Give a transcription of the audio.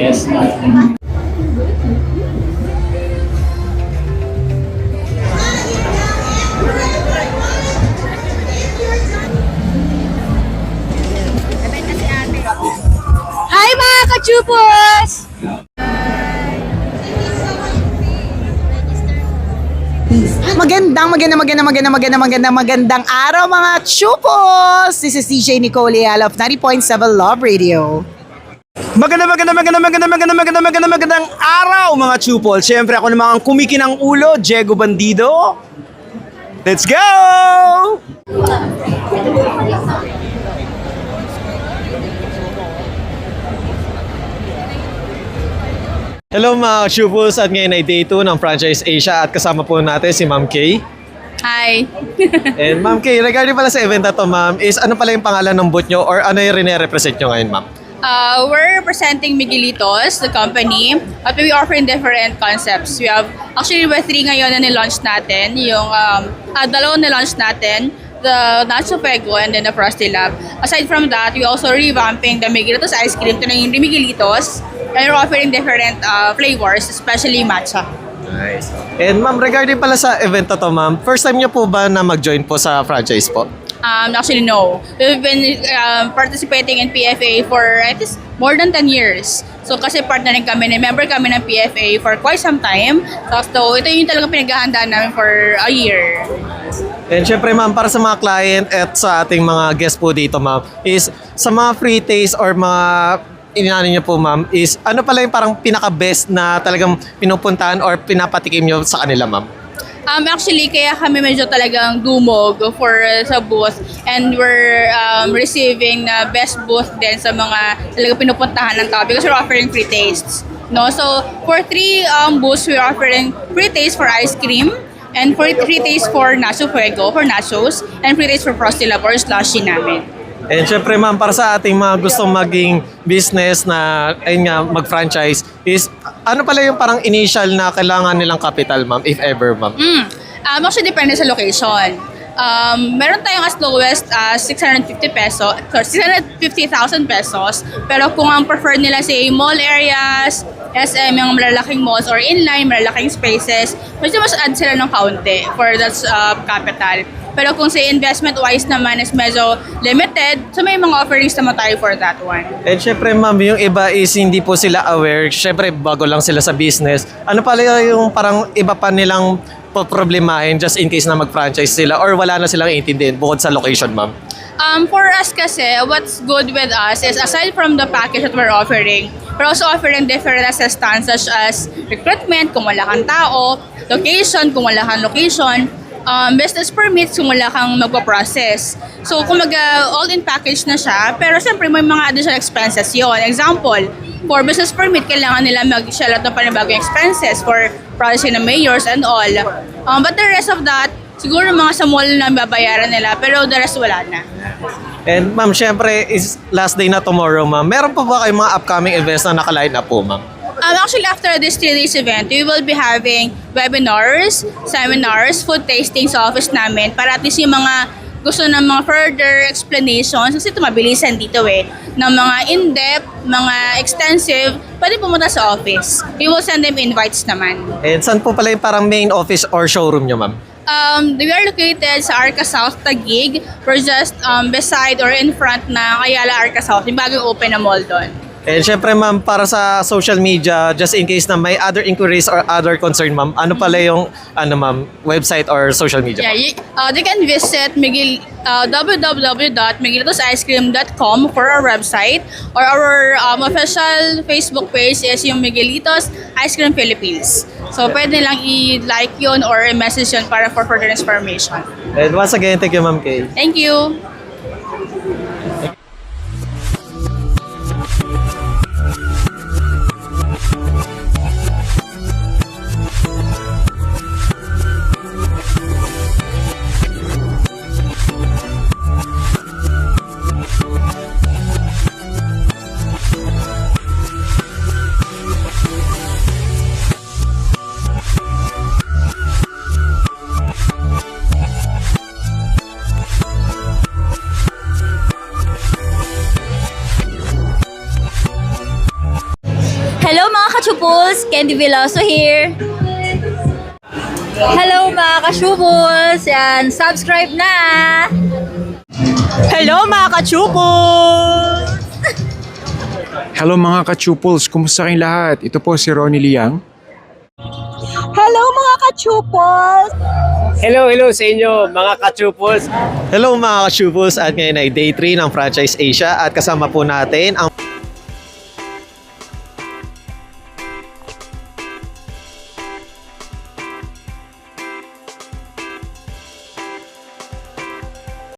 guests natin. Hi mga kachupos! Magandang araw mga chupos! This is DJ Nicole Leal of 90.7 Love Radio. Magandang araw mga chupol. Siyempre ako naman ang kumikinang ulo, Diego Bandido. Let's go! Hello mga chupuls, at ngayon ay day 2 ng Franchise Asia at kasama po natin si Ma'am Kay. Hi! And Ma'am Kay, regarding pala sa event na to ma'am, is ano pala yung pangalan ng booth nyo or ano yung rene-represent nyo ngayon ma'am? We're representing Miguelitos, the company, but we offer in different concepts. We have, actually, we're 3 ngayon na nilaunch natin. Yung dalawang nilaunch natin, the Nacho Fuego and then the Frosty Lab. Aside from that, we also revamping the Miguelitos ice cream to naging Miguelitos. And we're offering different flavors, especially matcha. Nice. And ma'am, regarding pala sa event na to ma'am, first time nyo po ba na mag-join po sa franchise po? Actually, no. We've been participating in PFA for at least more than 10 years. So, kasi partner rin kami, member kami ng PFA for quite some time. So, ito yung talagang pinaghahandaan namin for a year. And syempre ma'am, para sa mga client at sa ating mga guests po dito ma'am, is sa mga free taste or mga inaano niyo po ma'am, is ano pala yung parang pinaka-best na talagang pinupuntahan or pinapatikim niyo sa kanila ma'am? Actually, kaya kami medyo talagang dumog for sa booth and we're receiving na best booth din sa mga talagang pinupuntahan ng tao because we're offering free tastes. No? So, for 3 booths, we're offering free taste for ice cream and for free taste for Nacho Fuego, for nachos, and free taste for Frosty Lab or slushy namin. And syempre ma'am, para sa ating mga gustong maging business na ayun nga, mag-franchise, is ano pala yung parang initial na kailangan nilang capital ma'am, if ever ma'am? Actually, depende sa location. Meron tayong as lowest as 650,000 pesos. Pero kung ang prefer nila say mall areas, SM, yung malalaking malls or inline, malalaking spaces, medyo mas add sila ng kaunti for that capital. Pero kung say investment-wise naman is medyo limited, so may mga offerings naman tayo for that one. And syempre ma'am, yung iba is hindi po sila aware, syempre bago lang sila sa business. Ano pala yung parang iba pa nilang problemahin just in case na mag-franchise sila or wala na silang intindihin bukod sa location ma'am? For us kasi, what's good with us is aside from the package that we're offering, we're also offering different assistance such as recruitment kung wala kang tao, location kung wala kang location, business permits kung wala kang magpa-process. So, kung all-in package na siya, pero siyempre may mga additional expenses yon. Example, for business permit, kailangan nila mag-shell out ng panibagong expenses for processing ng mayors and all. But the rest of that, siguro mga sa mall na babayaran nila, pero the rest wala na. And ma'am, syempre is last day na tomorrow ma'am. Meron pa ba kayong mga upcoming events na nakaline na po ma'am? Actually, after this 3 days event, we will be having webinars, seminars, food tasting sa office namin para at least yung mga gusto ng mga further explanations, kasi ito mabilisan dito ng mga in-depth, mga extensive, pwede pumunta sa office. We will send them invites naman. And saan po pala yung parang main office or showroom nyo ma'am? We are located sa Arca South, Taguig. We're just beside or in front na Ayala Arca South, yung bagong open na mall doon. And syempre ma'am, para sa social media, just in case na may other inquiries or other concern ma'am, ano pala yung ma'am, website or social media? Yeah, they can visit www.miguelitosicecream.com for our website, or our official Facebook page is yung Miguelitos Ice Cream Philippines. So pwede lang i-like yun or i-message yun para for further information. And once again, thank you ma'am Kay. Thank you! Hello mga ka-chupuls! Candy Veloso here! Hello mga ka-chupuls! Yan, subscribe na! Hello mga ka-chupuls! Hello mga ka-chupuls, kumusta kayong lahat? Ito po si Ronnie Liang. Hello mga ka-chupols! Hello sa inyo mga ka-chupols. Hello mga ka-Chupos at ngayon ay day 3 ng Franchise Asia at kasama po natin ang